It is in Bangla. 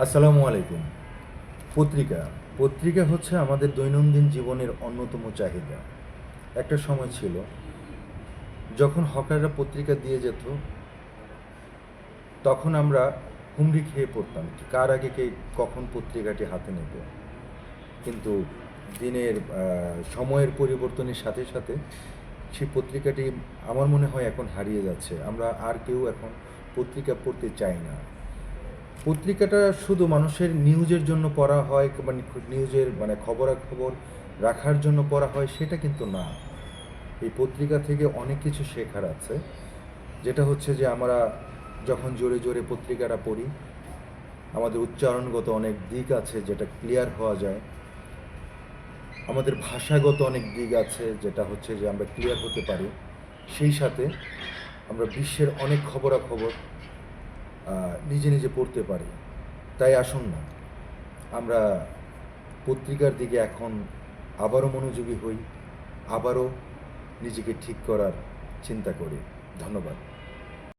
আসসালামু আলাইকুম। পত্রিকা পত্রিকা হচ্ছে আমাদের দৈনন্দিন জীবনের অন্যতম চাহিদা। একটা সময় ছিল যখন হকাররা পত্রিকা দিয়ে যেত, তখন আমরা হুমড়ি খেয়ে পড়তাম কার আগে কে কখন পত্রিকাটি হাতে নেবে। কিন্তু দিনের সময়ের পরিবর্তনের সাথে সাথে সেই পত্রিকাটি আমার মনে হয় এখন হারিয়ে যাচ্ছে। আমরা আর কেউ এখন পত্রিকা পড়তে চাই না। পত্রিকাটা শুধু মানুষের নিউজের জন্য পড়া হয়, মানে নিউজের মানে খবরাখবর রাখার জন্য পড়া হয়, সেটা কিন্তু না। এই পত্রিকা থেকে অনেক কিছু শেখার আছে, যেটা হচ্ছে যে আমরা যখন জোরে জোরে পত্রিকাটা পড়ি, আমাদের উচ্চারণগত অনেক দিক আছে যেটা ক্লিয়ার হওয়া যায়। আমাদের ভাষাগত অনেক দিক আছে যেটা হচ্ছে যে আমরা ক্লিয়ার হতে পারি। সেই সাথে আমরা বিশ্বের অনেক খবরাখবর নিজে নিজে পড়তে পারি। তাই আসুন না, আমরা পত্রিকার দিকে এখন আবারও মনোযোগী হই, আবারও নিজেকে ঠিক করার চিন্তা করি। ধন্যবাদ।